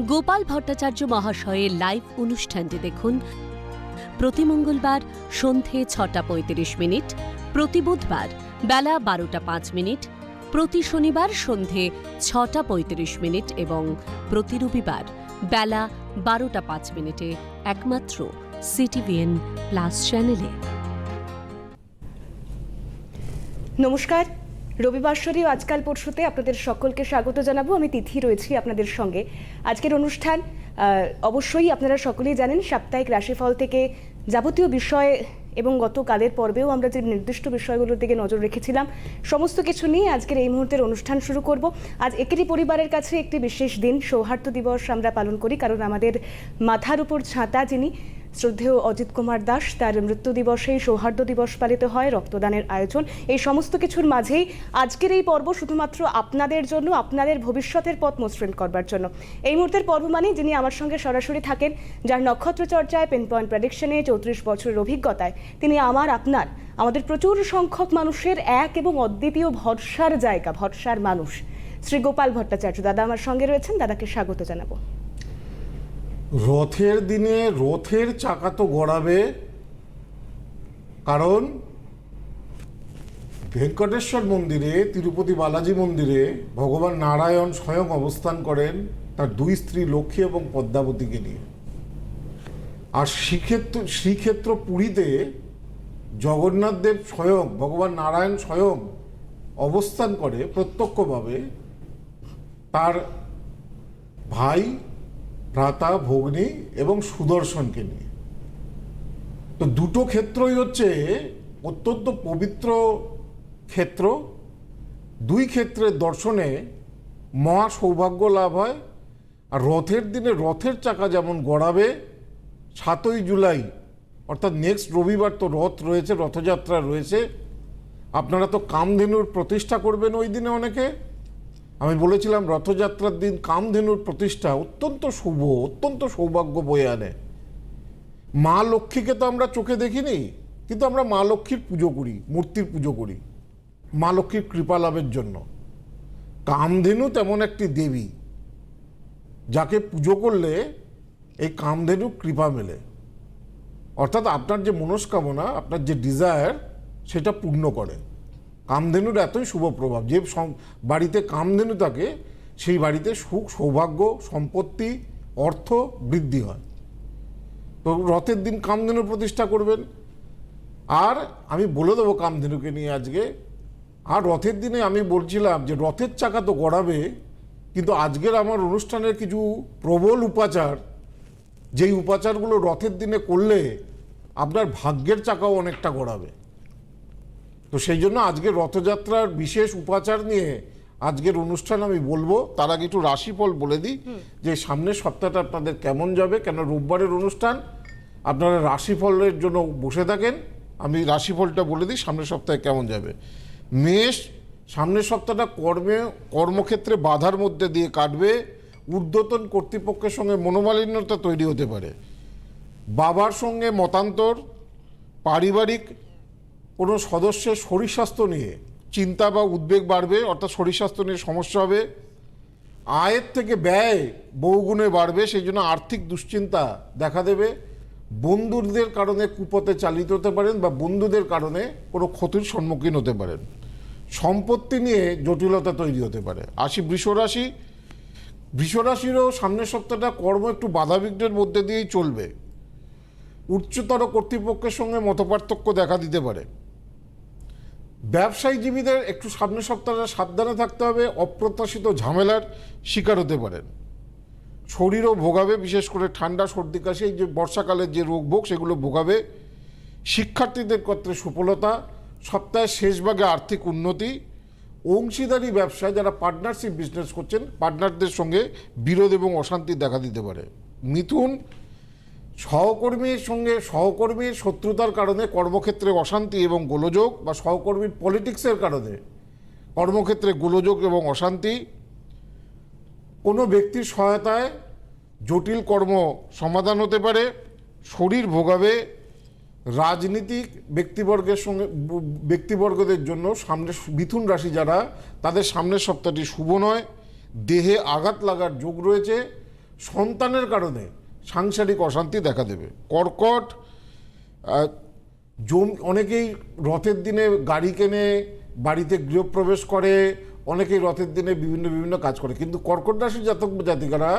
গোপাল ভট্টাচার্য মহাশয়ের লাইভ অনুষ্ঠানটি দেখুন প্রতি মঙ্গলবার সন্ধে 6:35, প্রতি বুধবার বেলা 12:05, প্রতি শনিবার সন্ধে 6:35 এবং প্রতি রবিবার বেলা 12:05 একমাত্র সিটিভিএন প্লাস চ্যানেলে। নমস্কার, রবিবাসরীয় আজকাল পরশুতে আপনাদের সকলকে স্বাগত জানাবো। আমি তিথি রয়েছি আপনাদের সঙ্গে। আজকের অনুষ্ঠান অবশ্যই আপনারা সকলেই জানেন, সাপ্তাহিক রাশিফল থেকে যাবতীয় বিষয় এবং গতকালের পর্বেও আমরা যে নির্দিষ্ট বিষয়গুলোর দিকে নজর রেখেছিলাম সমস্ত কিছু নিয়ে আজকের এই মুহূর্তের অনুষ্ঠান শুরু করব। আজ একেরই পরিবারের কাছে একটি বিশেষ দিন, সৌহার্দ্য দিবস আমরা পালন করি, কারণ আমাদের মাথার উপর ছাতা যিনি শ্রদ্ধেয় অজিত কুমার দাস, তার মৃত্যু দিবসেই সৌহার্দ্য দিবস পালিত হয়, রক্তদানের আয়োজন, এই সমস্ত কিছুর মাঝেই আজকের এই পর্ব শুধুমাত্র আপনাদের জন্য, আপনাদের ভবিষ্যতের পথ মসৃণ করবার জন্য। এই মুহূর্তের পর্ব মানে যিনি আমার সঙ্গে সরাসরি থাকেন, যার নক্ষত্র চর্চায়, পেন পয়েন্ট প্রেডিকশনে 34 বছরের অভিজ্ঞতায় তিনি আমাদের প্রচুর সংখ্যক মানুষের এক এবং অদ্বিতীয় ভরসার জায়গা, ভরসার মানুষ শ্রী গোপাল ভট্টাচার্য দাদা আমার সঙ্গে রয়েছেন। দাদাকে স্বাগত জানাবো। রথের দিনে রথের চাকা তো গড়াবে, কারণ ভেঙ্কটেশ্বর মন্দিরে, তিরুপতি বালাজি মন্দিরে ভগবান নারায়ণ স্বয়ং অবস্থান করেন তার দুই স্ত্রী লক্ষ্মী এবং পদ্মাবতীকে নিয়ে। আর শ্রীক্ষেত্র পুরীতে জগন্নাথ দেব স্বয়ং, ভগবান নারায়ণ স্বয়ং অবস্থান করে প্রত্যক্ষভাবে তার ভাই, ভ্রাতা, ভগ্নী এবং সুদর্শনকে নিয়ে। তো দুটো ক্ষেত্রই হচ্ছে অত্যন্ত পবিত্র ক্ষেত্র। দুই ক্ষেত্রের দর্শনে মহা সৌভাগ্য লাভ হয়। আর রথের দিনে রথের চাকা যেমন গড়াবে, 7ই জুলাই অর্থাৎ নেক্সট রবিবার তো রথ রয়েছে, রথযাত্রা রয়েছে। আপনারা তো কামধেনুর প্রতিষ্ঠা করবেন ওই দিনে অনেকে। আমি বলেছিলাম রথযাত্রার দিন কামধেনুর প্রতিষ্ঠা অত্যন্ত শুভ, অত্যন্ত সৌভাগ্য বয়ে আনে। মা লক্ষ্মীকে তো আমরা চোখে দেখিনি, কিন্তু আমরা মা লক্ষ্মীর পুজো করি, মূর্তির পুজো করি মা লক্ষ্মীর কৃপা লাভের জন্য। কামধেনু তেমন একটি দেবী যাকে পুজো করলে এই কামধেনু কৃপা মেলে, অর্থাৎ আপনার যে মনস্কামনা, আপনার যে ডিজায়ার, সেটা পূর্ণ করে। কামধেনুর এতই শুভ প্রভাব, যে বাড়িতে কামধেনু থাকে সেই বাড়িতে সুখ, সৌভাগ্য, সম্পত্তি, অর্থ বৃদ্ধি হয়। তো রথের দিন কামধেনু প্রতিষ্ঠা করবেন। আর আমি বলে দেবো কামধেনুকে নিয়ে আজকে। আর রথের দিনে আমি বলছিলাম যে রথের চাকা তো গড়াবে, কিন্তু আজকের আমার অনুষ্ঠানের কিছু প্রবল উপাচার, যেই উপাচারগুলো রথের দিনে করলে আপনার ভাগ্যের চাকাও অনেকটা গড়াবে। তো সেই জন্য আজকে রথযাত্রার বিশেষ উপাচার নিয়ে আজকের অনুষ্ঠান আমি বলবো। তার আগে একটু রাশিফল বলে দিই যে সামনের সপ্তাহটা আপনাদের কেমন যাবে, কেন রোববারের অনুষ্ঠান, আপনারা রাশিফলের জন্য বসে থাকেন। আমি রাশিফলটা বলে দিই সামনের সপ্তাহে কেমন যাবে। মেষ, সামনের সপ্তাহটা কর্মক্ষেত্রে বাধার মধ্যে দিয়ে কাটবে। ঊর্ধ্বতন কর্তৃপক্ষের সঙ্গে মনোমালিন্যতা তৈরি হতে পারে। বাবার সঙ্গে মতান্তর, পারিবারিক কোনো সদস্যের শরীর স্বাস্থ্য নিয়ে চিন্তা বা উদ্বেগ বাড়বে, অর্থাৎ শরীর স্বাস্থ্য নিয়ে সমস্যা হবে। আয়ের থেকে ব্যয় বহুগুণে বাড়বে, সেই জন্য আর্থিক দুশ্চিন্তা দেখা দেবে। বন্ধুদের কারণে কুপথে চালিত হতে পারেন বা বন্ধুদের কারণে কোনো ক্ষতির সম্মুখীন হতে পারেন। সম্পত্তি নিয়ে জটিলতা তৈরি হতে পারে। আসি বৃষরাশি। বৃষরাশিরও সামনের সপ্তাহটা কর্ম একটু বাধাবিঘ্নের মধ্যে দিয়েই চলবে। উচ্চতর কর্তৃপক্ষের সঙ্গে মতপার্থক্য দেখা দিতে পারে। ব্যবসায়ীজীবীদের একটু সামনের সপ্তাহে সাবধানে থাকতে হবে, অপ্রত্যাশিত ঝামেলার শিকার হতে পারেন। শরীরও ভোগাবে, বিশেষ করে ঠান্ডা, সর্দি, কাশি, এই যে বর্ষাকালের যে রোগ ভোগ সেগুলো ভোগাবে। শিক্ষার্থীদের ক্ষেত্রে সফলতা, সপ্তাহের শেষ ভাগে আর্থিক উন্নতি। অংশীদারি ব্যবসায় যারা পার্টনারশিপ বিজনেস করছেন, পার্টনারদের সঙ্গে বিরোধ এবং অশান্তি দেখা দিতে পারে। মিথুন, সহকর্মীর শত্রুতার কারণে কর্মক্ষেত্রে অশান্তি এবং গোলযোগ, বা সহকর্মীর পলিটিক্সের কারণে কর্মক্ষেত্রে গোলযোগ এবং অশান্তি। কোনো ব্যক্তির সহায়তায় জটিল কর্ম সমাধান হতে পারে। শরীর ভোগাবে। রাজনীতিক ব্যক্তিবর্গদের জন্য সামনে, মিথুন রাশি যারা, তাদের সামনের সপ্তাহটি শুভ নয়। দেহে আঘাত লাগার যোগ রয়েছে। সন্তানের কারণে সাংসারিক অশান্তি দেখা দেবে। কর্কট, অনেকেই রথের দিনে গাড়ি কেনে, বাড়িতে গৃহপ্রবেশ করে, অনেকেই রথের দিনে বিভিন্ন কাজ করে। কিন্তু কর্কট রাশির জাতক জাতিকারা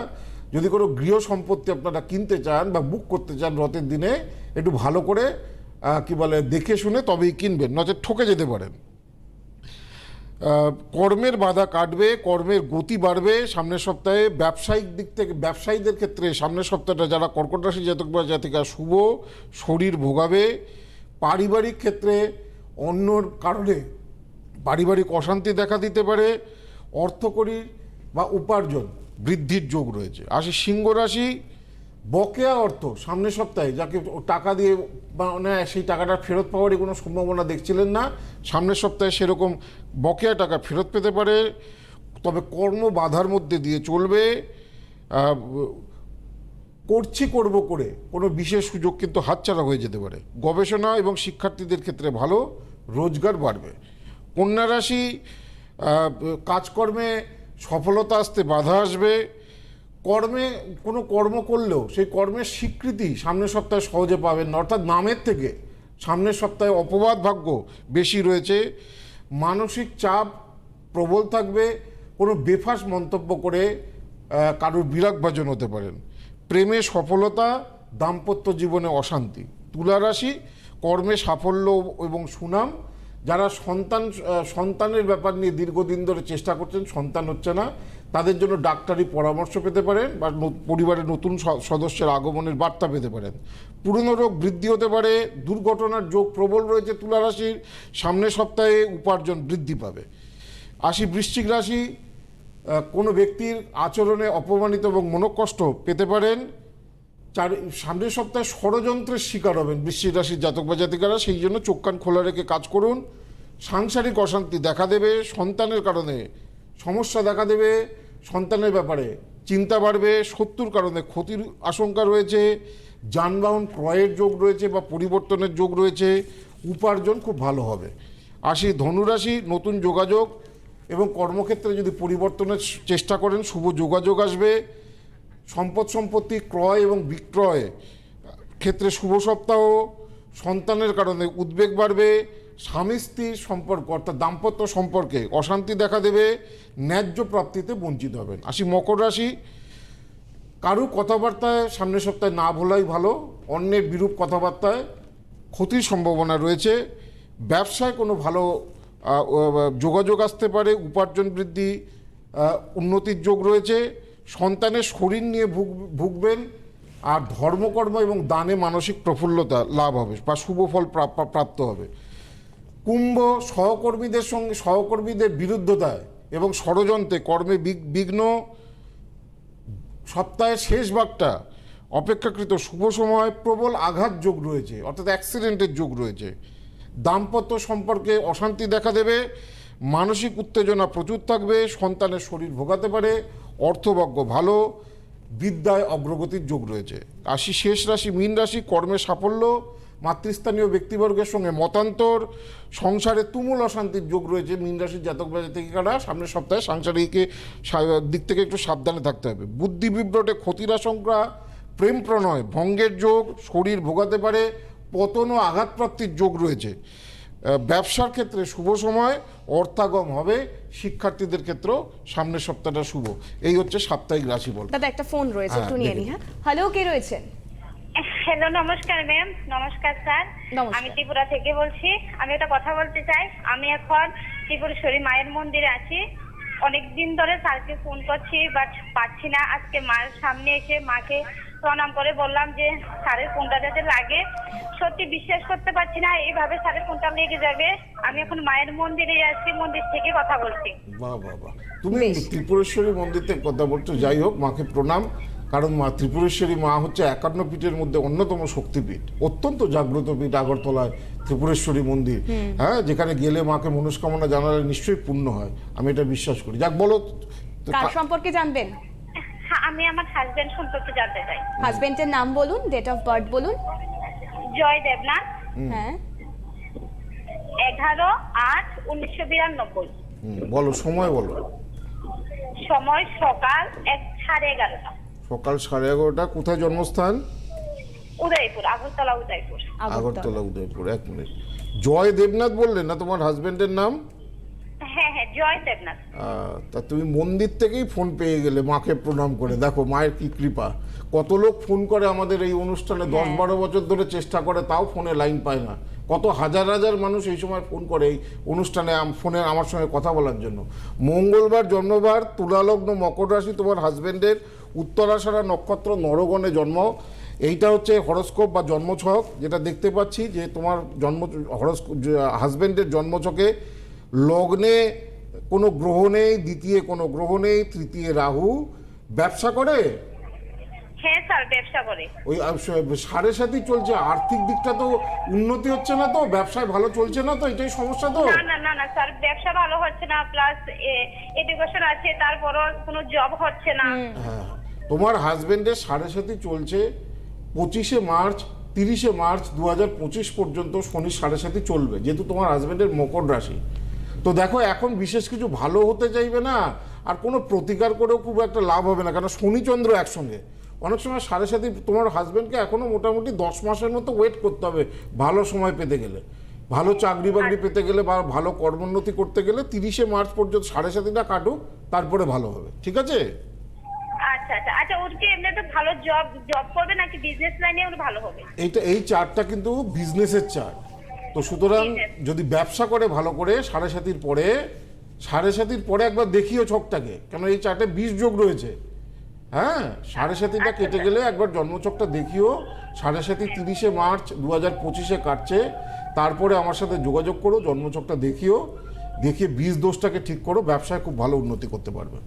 যদি কোনো গৃহ সম্পত্তি আপনারা কিনতে চান বা বুক করতে চান রথের দিনে, একটু ভালো করে দেখে শুনে তবেই কিনবেন, নচেৎ ঠকে যেতে পারেন। কর্মের বাধা কাটবে, কর্মের গতি বাড়বে সামনের সপ্তাহে। ব্যবসায়িক দিক থেকে ব্যবসায়ীদের ক্ষেত্রে সামনের সপ্তাহটা যারা কর্কট রাশি জাতক বা জাতিকা শুভ, শরীর ভোগাবে। পারিবারিক ক্ষেত্রে অন্যর কারণে পারিবারিক অশান্তি দেখা দিতে পারে। অর্থকরী বা উপার্জন বৃদ্ধির যোগ রয়েছে। সিংহ রাশি, বকেয়া অর্থ সামনের সপ্তাহে যাকে টাকা দিয়ে মানে সেই টাকাটা ফেরত পাওয়ারই কোনো সম্ভাবনা দেখছিলেন না, সামনের সপ্তাহে সেরকম বকেয়া টাকা ফেরত পেতে পারে। তবে কর্ম বাধার মধ্যে দিয়ে চলবে। করব করে কোনো বিশেষ সুযোগ কিন্তু হাতছাড়া হয়ে যেতে পারে। গবেষণা এবং শিক্ষার্থীদের ক্ষেত্রে ভালো, রোজগার বাড়বে। কন্যা রাশি, কাজকর্মে সফলতা আসতে বাধা আসবে। কোনো কর্ম করলেও সেই কর্মের স্বীকৃতি সামনের সপ্তাহে সহজে পাবেন না, অর্থাৎ নামের থেকে সামনের সপ্তাহে অপবাদ ভাগ্য বেশি রয়েছে। মানসিক চাপ প্রবল থাকবে, কোনো বেফাস মন্তব্য করে কারোর বিরাগভাজন হতে পারেন। প্রেমে সফলতা, দাম্পত্য জীবনে অশান্তি। তুলা রাশি, কর্মে সাফল্য এবং সুনাম। যারা সন্তানের ব্যাপার নিয়ে দীর্ঘদিন ধরে চেষ্টা করছেন, সন্তান হচ্ছে না, তাদের জন্য ডাক্তারি পরামর্শ পেতে পারেন বা পরিবারের নতুন সদস্যের আগমনের বার্তা পেতে পারেন। পুরনো রোগ বৃদ্ধি হতে পারে। দুর্ঘটনার যোগ প্রবল রয়েছে তুলা রাশির, সামনের সপ্তাহে উপার্জন বৃদ্ধি পাবে। বৃশ্চিক রাশি, কোনো ব্যক্তির আচরণে অপমানিত এবং মনোকষ্ট পেতে পারেন। সামনের সপ্তাহে ষড়যন্ত্রের শিকার হবেন বৃশ্চিক রাশির জাতক বা জাতিকারা, সেই জন্য চোখ কান খোলা রেখে কাজ করুন। সাংসারিক অশান্তি দেখা দেবে, সন্তানের কারণে সমস্যা দেখা দেবে, সন্তানের ব্যাপারে চিন্তা বাড়বে, শত্রুর কারণে ক্ষতির আশঙ্কা রয়েছে। যানবাহন ক্রয়ের যোগ রয়েছে বা পরিবর্তনের যোগ রয়েছে। উপার্জন খুব ভালো হবে। ধনুরাশি, নতুন যোগাযোগ এবং কর্মক্ষেত্রে যদি পরিবর্তনের চেষ্টা করেন শুভ যোগাযোগ আসবে। সম্পত্তি ক্রয় এবং বিক্রয় ক্ষেত্রে শুভ সপ্তাহ। সন্তানের কারণে উদ্বেগ বাড়বে। স্বামী স্ত্রীর সম্পর্ক অর্থাৎ দাম্পত্য সম্পর্কে অশান্তি দেখা দেবে। ন্যায্য প্রাপ্তিতে বঞ্চিত হবেন। মকর রাশি, কারু কথাবার্তায় সামনের সপ্তাহে না ভোলাই ভালো। অন্যের বিরূপ কথাবার্তায় ক্ষতির সম্ভাবনা রয়েছে। ব্যবসায় কোনো ভালো যোগাযোগ আসতে পারে। উপার্জন বৃদ্ধি, উন্নতির যোগ রয়েছে। সন্তানের শরীর নিয়ে ভুগবেন। আর ধর্মকর্ম এবং দানে মানসিক প্রফুল্লতা লাভ হবে বা শুভ ফল প্রাপ্ত হবে। কুম্ভ, সহকর্মীদের বিরুদ্ধতায় এবং ষড়যন্ত্রে কর্মে বিঘ্ন। সপ্তাহের শেষ ভাগটা অপেক্ষাকৃত শুভ সময়। প্রবল আঘাত যোগ রয়েছে অর্থাৎ অ্যাক্সিডেন্টের যোগ রয়েছে। দাম্পত্য সম্পর্কে অশান্তি দেখা দেবে। মানসিক উত্তেজনা প্রচুর থাকবে। সন্তানের শরীর ভোগাতে পারে। অর্থভাগ্য ভালো। বিদ্যায় অগ্রগতির যোগ রয়েছে। শেষ রাশি মীন রাশি, কর্মে সাফল্য। মাতৃস্থানীয় ব্যক্তিবর্গের সঙ্গে মতান্তর। সংসারে তুমুল অশান্তির যোগ রয়েছে। মীন রাশির জাতক জাতিকারা সামনের সপ্তাহে সাংসারিক দিক থেকে একটু সাবধানে থাকতে হবে। বুদ্ধি বিভ্রটে ক্ষতির আশঙ্কা। প্রেম প্রণয় ভঙ্গের যোগ। শরীর ভোগাতে পারে। পতন ও আঘাতপ্রাপ্তির যোগ রয়েছে। ব্যবসার ক্ষেত্রে শুভ সময়। অর্থাগম হবে। শিক্ষার্থীদের ক্ষেত্রেও সামনের সপ্তাহটা শুভ। এই হচ্ছে সাপ্তাহিক রাশিফল। দাদা একটা ফোন রয়েছে, একটু নিয়ে নি। হ্যাঁ, হ্যালো, কে রয়েছেন? হ্যালো, নমস্কার ম্যাম। নমস্কার স্যার, আমি ত্রিপুরা থেকে বলছি। আমি একটা কথা বলতে চাই। আমি এখন ত্রিপুরেশ্বরী মায়ের মন্দিরে আছি। অনেক দিন ধরে স্যারকে ফোন করছি বাট পাচ্ছি না। আজকে মায়ের সামনে এসে মাকে প্রণাম করে বললাম যে স্যারের ফোনটা যাতে লাগে। সত্যি বিশ্বাস করতে পারছি না এইভাবে স্যারের ফোনটা লেগে যাবে। আমি এখন মায়ের মন্দিরে আছি, মন্দির থেকে কথা বলছি। বাহ বাহ বাহ, তুমি ত্রিপুরেশ্বরী মন্দির থেকে কথা বলছো। যাই হোক, মাকে প্রণাম। কারণ মা ত্রিপুরেশ্বরী মা হচ্ছে 51 পীঠের মধ্যে অন্যতম শক্তিপীঠ, অত্যন্ত জাগ্রত পীঠ আগরতলায় ত্রিপুরেশ্বরী মন্দির। হ্যাঁ, যেখানে গেলে মাকে মনস্কামনা জানালে নিশ্চয়ই পূর্ণ হয়, আমি এটা বিশ্বাস করি। যাক, বলো কার সম্পর্কে জানবেন? আমি আমার হাজবেন্ড সম্পর্কে জানতে চাই। হাজবেন্ডের নাম বলুন, ডেট অফ বার্থ বলুন। জয় দেবনাথ। হ্যাঁ, 11/8/1992। বলো, সময় বলো। সময় সকাল 11:30। সকাল 11:30, কোথায় জন্মস্থান? উদয়পুর, আগরতলা উদয়পুর। আগরতলা উদয়পুর। 1 মিনিট। জয় দেবনাথ বললেন না তোমার হাজবেন্ডের নাম? হ্যাঁ হ্যাঁ, জয় দেবনাথ। তা তুমি মন্দির থেকেই ফোন পেয়ে গেলে, মাকে প্রণাম করে। দেখো মায়ের কি কৃপা। কত লোক ফোন করে আমাদের এই অনুষ্ঠানে, 10-12 বছর ধরে চেষ্টা করে, তাও ফোনে লাইন পায় না। কত হাজার হাজার মানুষ এই সময় ফোন করে এই অনুষ্ঠানে ফোনে আমার সঙ্গে কথা বলার জন্য। মঙ্গলবার জন্মবার, তুলালগ্ন, মকর রাশি, তোমার হাজবেন্ডের উত্তরাষাঢ়া নক্ষত্র, নরগণে জন্ম। এইটা হচ্ছে হরস্কোপ বা জন্মছক, যেটা দেখতে পাচ্ছি যে তোমার হরস্কোপ হাজবেন্ডের জন্মছকে লগ্নে কোনো গ্রহ নেই, দ্বিতীয় কোনো গ্রহ নেই, তৃতীয় রাহু। ব্যবসা করে? হ্যাঁ স্যার, ব্যবসা করে। ওই 7.5 চলছে, আর্থিক দিকটা তো উন্নতি হচ্ছে না, তো ব্যবসায় ভালো চলছে না, তো এটাই সমস্যা। তো না না না না স্যার, ব্যবসা ভালো হচ্ছে না, প্লাস এডুকেশন আছে, তারপরও কোনো জব হচ্ছে না। হ্যাঁ, তোমার হাজবেন্ডের 7.5 চলছে। 25শে মার্চ 30শে মার্চ 2025 পর্যন্ত শনি 7.5 চলবে, যেহেতু তোমার হাজবেন্ডের মকর রাশি। তো দেখো, এখন বিশেষ কিছু ভালো হতে চাইবে না, আর কোনো প্রতিকার করেও খুব একটা লাভ হবে না, কারণ শনিচন্দ্র একসঙ্গে। অনেক সময় 7.5 তোমার হাজবেন্ডকে এখনো মোটামুটি 10 মাসের মতো ওয়েট করতে হবে ভালো সময় পেতে গেলে, ভালো চাকরি বাকরি পেতে গেলে বা ভালো কর্মোন্নতি করতে গেলে। 30শে মার্চ পর্যন্ত 7.5টা কাটুক, তারপরে ভালো হবে। ঠিক আছে? আচ্ছা আচ্ছা আচ্ছা, ওর কি এমনি তো ভালো জব করবে নাকি বিজনেস লাইনে ওর ভালো হবে? এই চার্টটা কিন্তু বিজনেসের চার্ট, তো সুতরাং যদি ব্যবসা করে ভালো করে 7.5 পরে, 7.5 পরে একবার দেখিও ছকটাকে, কেন এই চার্টে 20 যোগ রয়েছে। হ্যাঁ, 7.5টা কেটে গেলে একবার জন্মছকটা দেখিও। 7.5 30শে মার্চ 2025 কাটছে, তারপরে আমার সাথে যোগাযোগ করো, জন্মছকটা দেখিও, দেখিয়ে 20 দোষটাকে ঠিক করো, ব্যবসায় খুব ভালো উন্নতি করতে পারবে।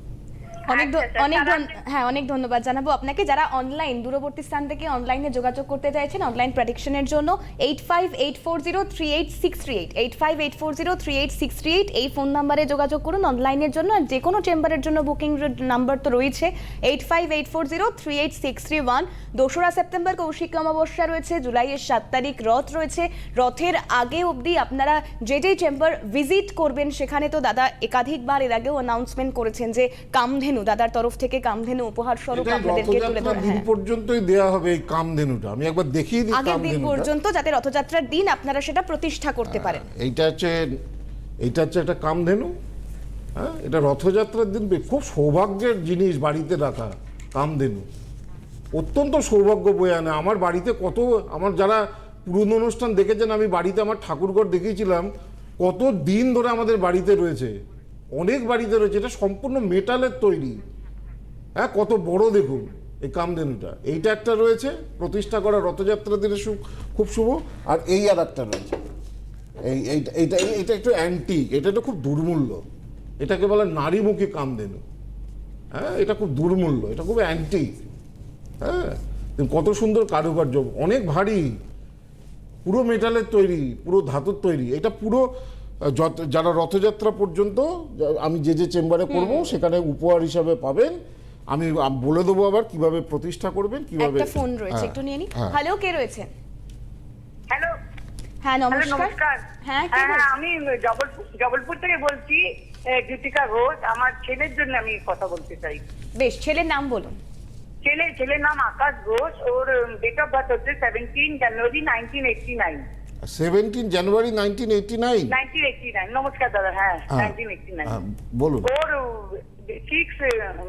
অনেক ধন্যবাদ জানাবো আপনাকে। যারা অনলাইন দূরবর্তী স্থান থেকে অনলাইনে যোগাযোগ করতে চাইছেন অনলাইন প্রেডিকশনের জন্য 8584038638 8584038638 এই ফোন নাম্বারে যোগাযোগ করুন অনলাইনের জন্য। আর যে কোনো চেম্বারের জন্য বুকিং নাম্বার তো রয়েছে 8584038631। 2রা সেপ্টেম্বর কৌশিক অমাবস্যা রয়েছে, জুলাইয়ের 7 তারিখ রথ রয়েছে। রথের আগে অবধি আপনারা যে চেম্বার ভিজিট করবেন, সেখানে তো দাদা একাধিকবার এর আগেও অ্যানাউন্সমেন্ট করেছেন যে কামধেনু, দাদার তরফ থেকে কামধেনু উপহার স্বরূপ আপনাদেরকে তুলে ধরা দিন পর্যন্তই দেয়া হবে এই কামধেনুটা। আমি একবার দেখিয়ে দিই আগের দিন পর্যন্ত, যাতে রথযাত্রার দিন আপনারা সেটা প্রতিষ্ঠা করতে পারেন। এইটা হচ্ছে একটা কামধেনু। হ্যাঁ, এটা রথযাত্রার দিন খুব সৌভাগ্যের জিনিস বাড়িতে রাখা। কামধেনু অত্যন্ত সৌভাগ্য বয়ে আনে। আমার বাড়িতে কত, আমার যারা পুরনো অনুষ্ঠান দেখেছেন, আমি বাড়িতে আমার ঠাকুরঘর দেখিয়েছিলাম, কত দিন ধরে আমাদের বাড়িতে রয়েছে, অনেক বাড়িতে রয়েছে। এটা সম্পূর্ণ মেটালের তৈরি। হ্যাঁ, কত বড় দেখুন এই কামধেনুটা। এইটা একটা রয়েছে প্রতিষ্ঠা করা, রথযাত্রার দিনে খুব শুভ। আর এই আর একটা রয়েছে, এইটা একটু অ্যান্টিক, এটা একটু খুব দুর্মূল্য। এটাকে বলে নারীমুখী কামধেনু। হ্যাঁ, এটা খুব দুর্মূল্য, এটা খুব অ্যান্টিক। হ্যাঁ, কত সুন্দর কারুকার্য, অনেক ভারী, পুরো মেটালের তৈরি, পুরো ধাতুর তৈরি। এটা পুরো যারা রথযাত্রা পর্যন্ত আমি যে চেম্বারে করব সেখানে উপহার হিসাবে পাবেন। আমি বলে দেবো আবার কিভাবে প্রতিষ্ঠা করবেন, কিভাবে। একটা ফোন রয়েছে, একটু নিয়ে নি। হ্যালো, কে রয়েছে? হ্যালো। হ্যাঁ, নমস্কার। হ্যাঁ, আমি জবলপুর থেকে বলছি, জ্যোতিকা ঘোষ। আমার ছেলের জন্য আমি কথা বলতে চাই। বেশ, ছেলের নাম বলুন। ছেলের নাম আকাশ ঘোষ। ওর ডেট অফ বার্থ হচ্ছে 17 জানুয়ারি 1989। 17 জানুয়ারি 1989। নমস্কার দাদা। হ্যাঁ, 1989। বলুন। ওর ঠিক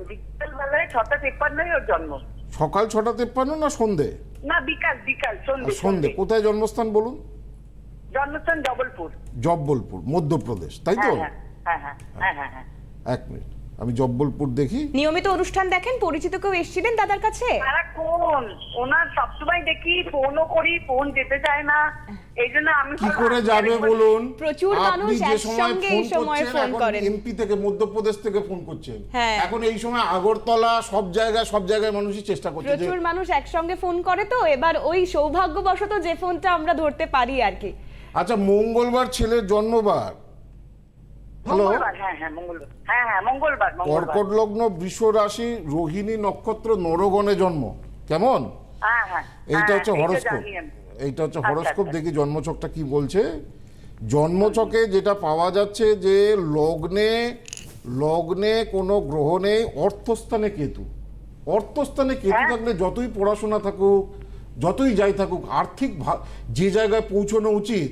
বিকালবেলায় 6:53 ওর জন্ম। সকাল 6:53 না সন্ধে? না, বিকাল সন্ধে। কোথায় জন্মস্থান বলুন? জন্মস্থান জব্বলপুর, মধ্যপ্রদেশ, তাই তো? হ্যাঁ। 1 মিনিট, আমি জব্বলপুর দেখি। নিয়মিত অনুষ্ঠান দেখেন? পরিচিত কেউ এসেছিলেন দাদার কাছে? সারাক্ষণ ওনার সবসময় দেখি, ফোনও করি, ফোন যেতে চায় না। এই জন্য আমি কি করে যাবে বলুন? প্রচুর মানুষ একসঙ্গে এই সময় ফোন করেন। এমপি থেকে, মধ্যপ্রদেশ থেকে ফোন করছেন। হ্যাঁ, এখন এই সময় আগরতলা, সব জায়গায় মানুষই চেষ্টা করছে। প্রচুর মানুষ একসঙ্গে ফোন করে, তো এবার ওই সৌভাগ্যবশত যে ফোনটা আমরা ধরতে পারি আর কি। আচ্ছা, মঙ্গলবার ছেলের জন্মবার। হ্যালো। মঙ্গলবার। কর্কট লগ্ন, বৃষ রাশি, রোহিণী নক্ষত্র, নরগণে জন্ম। কেমন? এইটা হচ্ছে হরস্কোপ। এইটা হচ্ছে হরস্কোপ। দেখি জন্মছকটা কি বলছে। জন্মছকে যেটা পাওয়া যাচ্ছে যে লগ্নে কোনো গ্রহ নেই, অর্থস্থানে কেতু। অর্থস্থানে কেতু হ্যাঁ। থাকলে যতই পড়াশোনা থাকুক, যতই যাই থাকুক, আর্থিক যে জায়গায় পৌঁছানো উচিত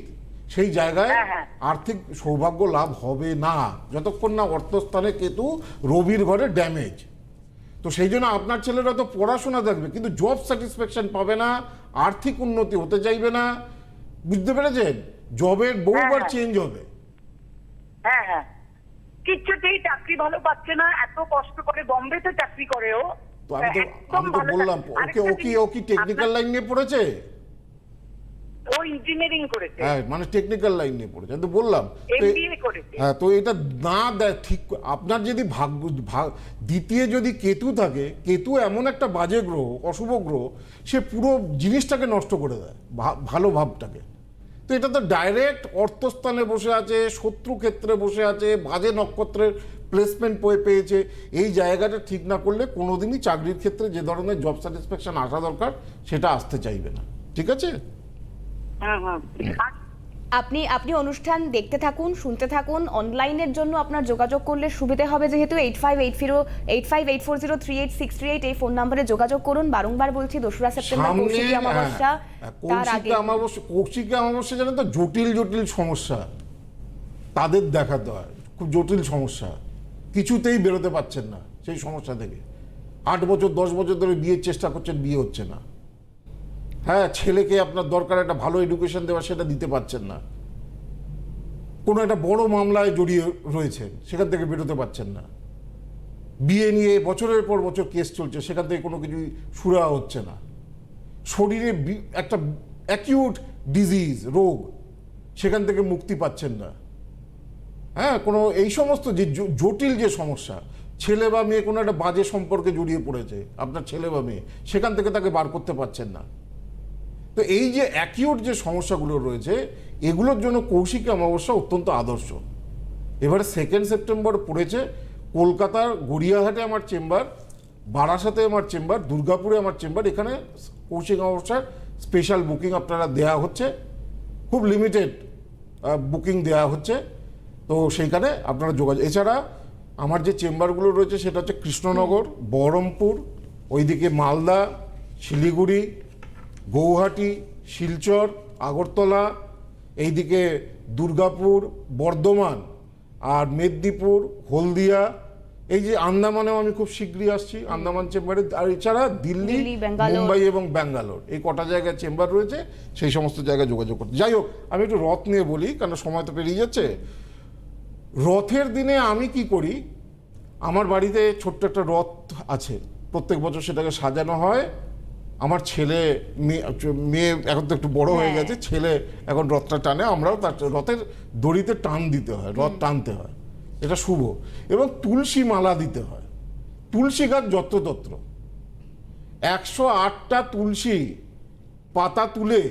সেই জায়গায় হ্যাঁ, হ্যাঁ। আর্থিক সৌভাগ্য লাভ হবে না যতক্ষণ না অর্থস্থানে কেতু রবির ঘরে ড্যামেজ। তো সেই জন্য আপনার ছেলেরা তো পড়াশোনা থাকবে কিন্তু জব স্যাটিসফ্যাকশন পাবে না, আর্থিক উন্নতি হতে চাইবে না, বুঝতে পেরেছেন? জবের বহুবার হ্যাঁ। চেঞ্জ হবে। হ্যাঁ হ্যাঁ, কিচ্ছুতেই চাকরি ভালো পাচ্ছে না, এত কষ্ট করে বোম্বেতে চাকরি করে ও। তো আমি তো বললাম ও কি টেকনিক্যাল লাইন নিয়ে পড়েছে? ও ইঞ্জিনিয়ারিং করেছে, হ্যাঁ, মানে টেকনিক্যাল লাইন নিয়ে পড়েছে, আমি তো বললাম। এমবিএ করেছে। হ্যাঁ, তো এটা না দেয় ঠিক। আপনার যদি দ্বিতীয় যদি কেতু থাকে, কেতু এমন একটা বাজে গ্রহ, অশুভ গ্রহ, সে পুরো জিনিসটাকে নষ্ট করে দেয়, ভালো ভাবটাকে। তো এটা তো ডাইরেক্ট অর্থস্থানে বসে আছে, শত্রু ক্ষেত্রে বসে আছে, বাজে নক্ষত্রের প্লেসমেন্ট পেয়েছে। এই জায়গাটা ঠিক না করলে কোনোদিনই চাকরির ক্ষেত্রে যে ধরনের জব স্যাটিসফ্যাকশন আসা দরকার সেটা আসতে চাইবে না। ঠিক আছে? হ্যাঁ হ্যাঁ। আপনি আপনি অনুষ্ঠান দেখতে থাকুন, শুনতে থাকুন। অনলাইনের জন্য আপনার যোগাযোগ করলে সুবিধা হবে, যেহেতু 8584038638 এই ফোন নম্বরে যোগাযোগ করুন। বারংবার বলছি, 2রা সেপ্টেম্বর কৌশিকী অমাবস্যা, তার আগে কৌশিকী অমাবস্যা জানেন তো, জটিল জটিল সমস্যা তাদের দেখাতে হয়, খুব জটিল সমস্যা, কিছুতেই বেরোতে পারছেন না সেই সমস্যা থেকে। 8 বছর 10 বছর ধরে বিয়ের চেষ্টা করছেন, বিয়ে হচ্ছে না। হ্যাঁ, ছেলেকে আপনার দরকার একটা ভালো এডুকেশন দেওয়া, সেটা দিতে পারছেন না। কোনো একটা বড় মামলায় জড়িয়ে রয়েছেন, সেখান থেকে বেরোতে পারছেন না। বিয়ে নিয়ে বছরের পর বছর কেস চলছে, সেখান থেকে কোনো কিছুই সুরাহা হচ্ছে না। শরীরে একটা অ্যাকিউট ডিজিজ, রোগ, সেখান থেকে মুক্তি পাচ্ছেন না। হ্যাঁ, কোনো এই সমস্ত যে জটিল যে সমস্যা, ছেলে বা মেয়ে কোনো একটা বাজে সম্পর্কে জড়িয়ে পড়েছে আপনার ছেলে বা মেয়ে, সেখান থেকে তাকে বার করতে পারছেন না। তো এই যে অ্যাকিউট যে সমস্যাগুলো রয়েছে, এগুলোর জন্য কৌশিকী অমাবস্যা অত্যন্ত আদর্শ। এবারে 2 সেপ্টেম্বর পড়েছে। কলকাতার গড়িয়াহাটে আমার চেম্বার, বারাসাতে আমার চেম্বার, দুর্গাপুরে আমার চেম্বার। এখানে কৌশিকী অমাবস্যার স্পেশাল বুকিং আপনারা দেওয়া হচ্ছে, খুব লিমিটেড বুকিং দেওয়া হচ্ছে। তো সেইখানে আপনারা যোগাযোগ। এছাড়া আমার যে চেম্বারগুলো রয়েছে সেটা হচ্ছে কৃষ্ণনগর, বহরমপুর, ওইদিকে মালদা, শিলিগুড়ি, গৌহাটি, শিলচর, আগরতলা, এইদিকে দুর্গাপুর, বর্ধমান, আর মেদিনীপুর, হলদিয়া। এই যে আন্দামানেও আমি খুব শীঘ্রই আসছি, আন্দামান চেম্বারে। আর এছাড়া দিল্লি, মুম্বাই এবং ব্যাঙ্গালোর, এই কটা জায়গায় চেম্বার রয়েছে, সেই সমস্ত জায়গায় যোগাযোগ করতে। যাই হোক, আমি একটু রথ নিয়ে বলি, কারণ সময় তো পেরিয়ে যাচ্ছে। রথের দিনে আমি কি করি, আমার বাড়িতে ছোট্ট একটা রথ আছে, প্রত্যেক বছর সেটাকে সাজানো হয়। আমার ছেলে মেয়ে এখন তো একটু বড় হয়ে গেছে, ছেলে এখন রথটা টানে, আমরাও তার রথের দড়িতে টান দিতে হয়, রথ টানতে হয়, এটা শুভ। এবং তুলসী মালা দিতে হয়, তুলসী গাছ যত্রতত্র। 108টা তুলসী পাতা তুলে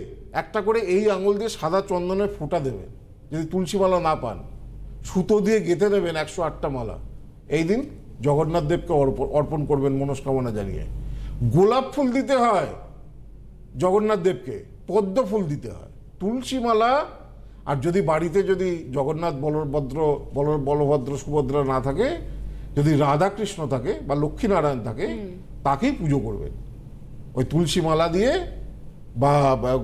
একটা করে এই আঙুল দিয়ে সাদা চন্দনের ফোঁটা দেবেন, যদি তুলসী মালা না পান। সুতো দিয়ে গেঁথে দেবেন 108টা মালা। এই দিন জগন্নাথ দেবকে অর্পণ করবেন মনস্কামনা জানিয়ে। গোলাপ ফুল দিতে হয় জগন্নাথ দেবকে, পদ্ম ফুল দিতে হয়, তুলসী মালা। আর যদি বাড়িতে যদি জগন্নাথ বলভদ্র সুভদ্রা না থাকে, যদি রাধাকৃষ্ণ থাকে বা লক্ষ্মীনারায়ণ থাকে, তাকেই পুজো করবেন ওই তুলসী মালা দিয়ে বা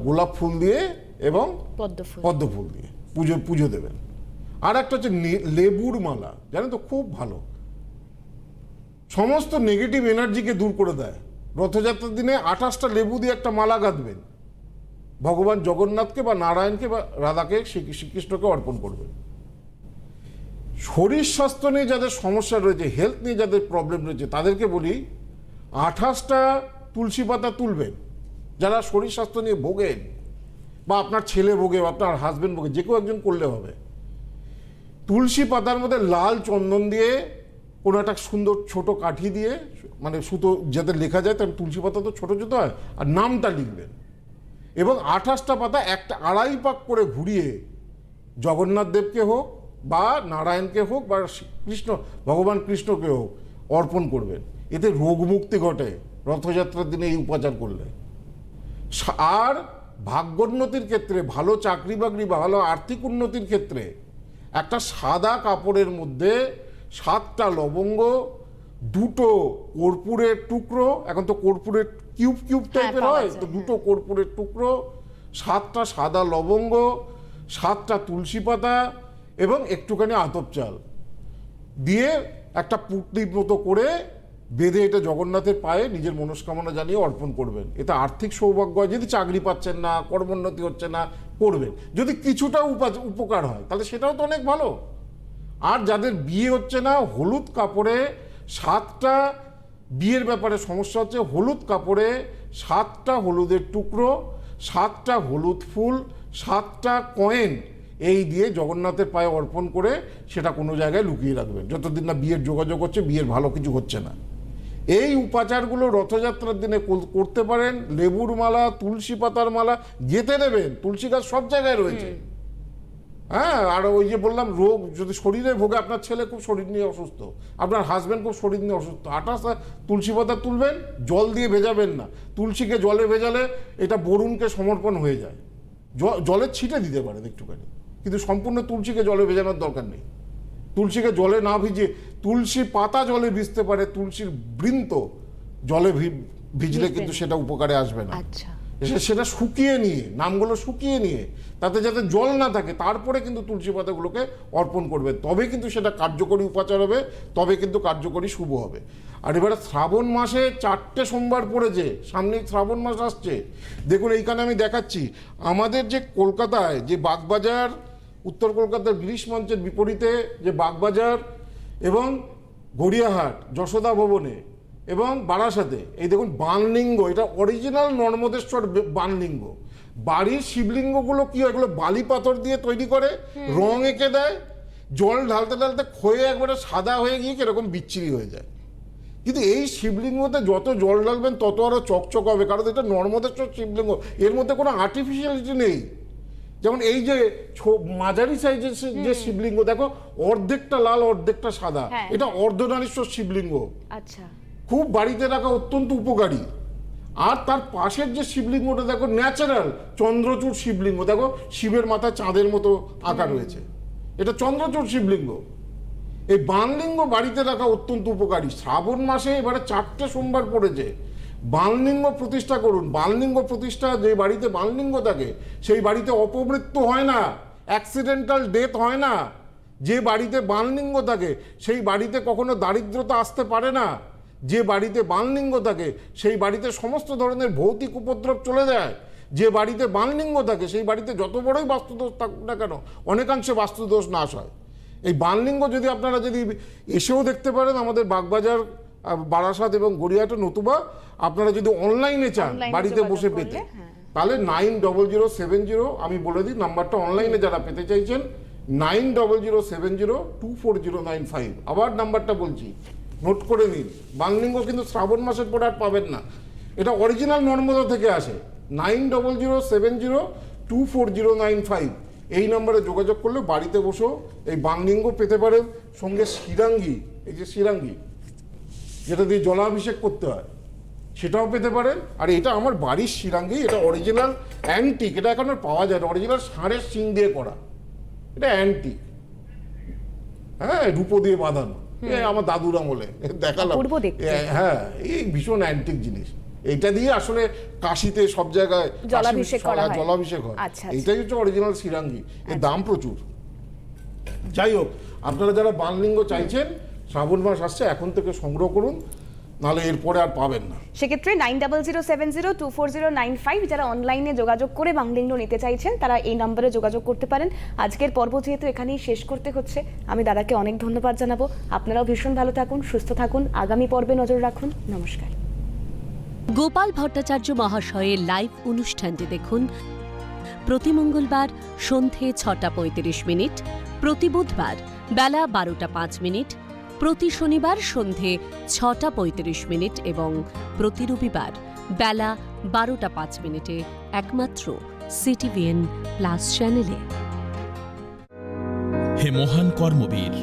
গোলাপ ফুল দিয়ে এবং পদ্ম ফুল দিয়ে পুজো দেবেন। আর একটা হচ্ছে লেবুর মালা, জানেন তো, খুব ভালো, সমস্ত নেগেটিভ এনার্জিকে দূর করে দেয়। রথযাত্রার দিনে 28টা লেবু দিয়ে একটা মালা গাঁথবেন, ভগবান জগন্নাথকে বা নারায়ণকে বা রাধাকে, শ্রীকৃষ্ণকে অর্পণ করবেন। শরীর স্বাস্থ্য নিয়ে যাদের সমস্যা রয়েছে, হেলথ নিয়ে যাদের প্রবলেম রয়েছে, তাদেরকে বলি 28টা তুলসী পাতা তুলবেন। যারা শরীর স্বাস্থ্য নিয়ে ভোগেন, বা আপনার ছেলে ভোগে বা আপনার হাজবেন্ড ভোগে, যে কেউ একজন করলে হবে। তুলসী পাতার মধ্যে লাল চন্দন দিয়ে কোনো একটা সুন্দর ছোট কাঠি দিয়ে, মানে সুতো যাতে লেখা যায়, তার তুলসী পাতা তো ছোটো ছোটো হয়, আর নামটা লিখবেন। এবং 28টা পাতা একটা 2.5 পাক করে ঘুরিয়ে জগন্নাথ দেবকে হোক বা নারায়ণকে হোক বা ভগবান কৃষ্ণকে হোক অর্পণ করবেন। এতে রোগ মুক্তি ঘটে রথযাত্রার দিনে এই উপাচার করলে। আর ভাগ্যোন্নতির ক্ষেত্রে, ভালো চাকরি বাকরি, ভালো আর্থিক উন্নতির ক্ষেত্রে একটা সাদা কাপড়ের মধ্যে 7টা লবঙ্গ দুটো কর্পূরের টুকরো, এখন তো কর্পূরের কিউব কিউব টাইপের পাওয়া হয়, যায়, তো দুটো কর্পূরের টুকরো, 7টা সাদা লবঙ্গ, 7টা তুলসী পাতা এবং একটুখানি আতপ চাল দিয়ে একটা পুটলির মতো করে বেঁধে এটা জগন্নাথের পায়ে নিজের মনস্কামনা জানিয়ে অর্পণ করবেন। এতে আর্থিক সৌভাগ্য হয়। যদি চাকরি পাচ্ছেন না, কর্মোন্নতি হচ্ছে না, করবেন। যদি কিছুটা উপকার হয় তাহলে সেটাও তো অনেক ভালো। আর যাদের বিয়ে হচ্ছে না, হলুদ কাপড়ে 7টা, বিয়ের ব্যাপারে সমস্যা হচ্ছে, হলুদ কাপড়ে 7টা হলুদের টুকরো, 7টা হলুদ ফুল, 7টা কয়েন এই দিয়ে জগন্নাথের পায়ে অর্পণ করে সেটা কোনো জায়গায় লুকিয়ে রাখবেন, যতদিন না বিয়ের যোগাযোগ হচ্ছে, বিয়ের ভালো কিছু হচ্ছে না। এই উপাচারগুলো রথযাত্রার দিনে করতে পারেন। লেবুর মালা, তুলসী পাতার মালা গেঁথে নেবেন, তুলসী গাছ সব জায়গায় রয়েছে। হ্যাঁ, আর ওই যে বললাম, রোগ যদি শরীরে ভোগে, আপনার ছেলে খুব শরীর নিয়ে অসুস্থ, আপনার হাজব্যান্ড খুব শরীর নিয়ে অসুস্থ, 28টা তুলসী পাতা তুলবেন, জল দিয়ে ভেজাবেন না। তুলসীকে জলে ভেজালে এটা বরুণকে সমর্পণ হয়ে যায়। জলের ছিটে দিতে পারেন একটুখানি, কিন্তু সম্পূর্ণ তুলসীকে জলে ভেজানোর দরকার নেই। তুলসীকে জলে না ভিজিয়ে, তুলসী পাতা জলে ভিজতে পারে, তুলসীর বৃন্ত জলে ভিজলে কিন্তু সেটা উপকারে আসবে না। আচ্ছা, সেটা শুকিয়ে নিয়ে, নামগুলো শুকিয়ে নিয়ে, তাতে যাতে জল না থাকে, তারপরে কিন্তু তুলসী পাতাগুলোকে অর্পণ করবে, তবে কিন্তু সেটা কার্যকরী উপাচার হবে, তবে কিন্তু কার্যকরী শুভ হবে। আর এবারে শ্রাবণ মাসে 4টে সোমবার পড়েছে, সামনে শ্রাবণ মাস আসছে। দেখুন এইখানে আমি দেখাচ্ছি, আমাদের যে কলকাতায় যে বাগবাজার, উত্তর কলকাতার গিরিশ মঞ্চের বিপরীতে যে বাগবাজার এবং গড়িয়াহাট যশোদা ভবনে এবং বারাসাতে, এই দেখুন বানলিঙ্গ, এটা অরিজিনাল নর্মদেশ্বর বানলিঙ্গ। বাড়ির শিবলিঙ্গগুলো কি হয়, এগুলো বালি পাথর দিয়ে তৈরি করে, রং এঁকে দেয়, জল ঢালতে ঢালতে ক্ষয়ে একবারে সাদা হয়ে গিয়ে কিরকম বিচ্ছিরি হয়ে যায়। কিন্তু এই শিবলিঙ্গতে যত জল ঢালবেন তত আরও চকচক হবে, কারণ এটা নর্মদেশ্বর শিবলিঙ্গ, এর মধ্যে কোনো আর্টিফিশিয়ালিটি নেই। যেমন এই যে মাঝারি সাইজের যে শিবলিঙ্গ দেখো, অর্ধেকটা লাল অর্ধেকটা সাদা, এটা অর্ধনারীশ্বর শিবলিঙ্গ। আচ্ছা, খুব বাড়িতে রাখা অত্যন্ত উপকারী। আর তার পাশের যে শিবলিঙ্গটা দেখো, ন্যাচারাল চন্দ্রচূড় শিবলিঙ্গ, দেখো শিবের মাথায় চাঁদের মতো আঁকা রয়েছে, এটা চন্দ্রচূড় শিবলিঙ্গ। এই বানলিঙ্গ বাড়িতে রাখা অত্যন্ত উপকারী। শ্রাবণ মাসে এবারে 4টে সোমবার পড়েছে, বানলিঙ্গ প্রতিষ্ঠা করুন। বানলিঙ্গ প্রতিষ্ঠা, যে বাড়িতে বানলিঙ্গ থাকে সেই বাড়িতে অপমৃত্যু হয় না, অ্যাক্সিডেন্টাল ডেথ হয় না। যে বাড়িতে বানলিঙ্গ থাকে সেই বাড়িতে কখনো দারিদ্রতা আসতে পারে না। যে বাড়িতে বানলিঙ্গ থাকে সেই বাড়িতে সমস্ত ধরনের ভৌতিক উপদ্রব চলে যায়। যে বাড়িতে বানলিঙ্গ থাকে সেই বাড়িতে যত বড়ই বাস্তুদোষ থাকুক না কেন, অনেকাংশে বাস্তুদোষ নাশ হয়। এই বানলিঙ্গ যদি আপনারা যদি এসেও দেখতে পারেন আমাদের বাগবাজার, বারাসাত এবং গড়িয়াহাটে, নতুবা আপনারা যদি অনলাইনে চান বাড়িতে বসে পেতে, তাহলে 9007, আমি বলে দিই নাম্বারটা, অনলাইনে যারা পেতে চাইছেন 9007024095। আবার নাম্বারটা বলছি, নোট করে নিন। বানলিঙ্গ কিন্তু শ্রাবণ মাসের পর আর পাবেন না, এটা অরিজিনাল নর্মদা থেকে আসে। 9007024095 এই নম্বরে যোগাযোগ করলে বাড়িতে বসেও এই বানলিঙ্গ পেতে পারেন। সঙ্গে শিরাঙ্গি, এই যে শিরাঙ্গি যেটা দিয়ে জলাভিষেক করতে হয়, সেটাও পেতে পারেন। আর এটা আমার বাড়ির শিরাঙ্গি, এটা অরিজিনাল অ্যান্টিক, এটা এখন আর পাওয়া যায় না, অরিজিনাল ষাঁড়ের শিং দিয়ে করা, এটা অ্যান্টিক, হ্যাঁ, রূপো দিয়ে বাঁধানো, আমার দাদুর আমলে দেখালাম। হ্যাঁ, এই ভীষণ অ্যান্টিক জিনিস, এইটা দিয়ে আসলে কাশিতে সব জায়গায় জলাভিষেক হয়। এইটাই হচ্ছে অরিজিনাল শিরাঙ্গি, এর দাম প্রচুর। যাই হোক, আপনারা যারা বানলিঙ্গ চাইছেন, শ্রাবণ মাস আসছে, এখন থেকে সংগ্রহ করুন, নাহলে এরপরে আর পাবেন না। সেক্ষেত্রে 9007024095 যারা অনলাইনে যোগাযোগ করে বানলিঙ্গ নিতে চাইছেন তারা এই নম্বরে যোগাযোগ করতে পারেন। আজকের পর্ব যেহেতু এখানেই শেষ করতে হচ্ছে, আমি দাদাকে অনেক ধন্যবাদ জানাবো। আপনারাও ভীষণ ভালো থাকুন, সুস্থ থাকুন, আগামী পর্বে নজর রাখুন। নমস্কার। গোপাল ভট্টাচার্য মহাশয়ের লাইভ অনুষ্ঠানটি দেখুন প্রতি মঙ্গলবার সন্ধে 6:35, প্রতি বুধবার বেলা 12:05, প্রতি শনিবার সন্ধে 6:35 এবং প্রতি রবিবার বেলা 12:05 একমাত্র CTVN+ চ্যানেলে। হে মহান কর্মবীর,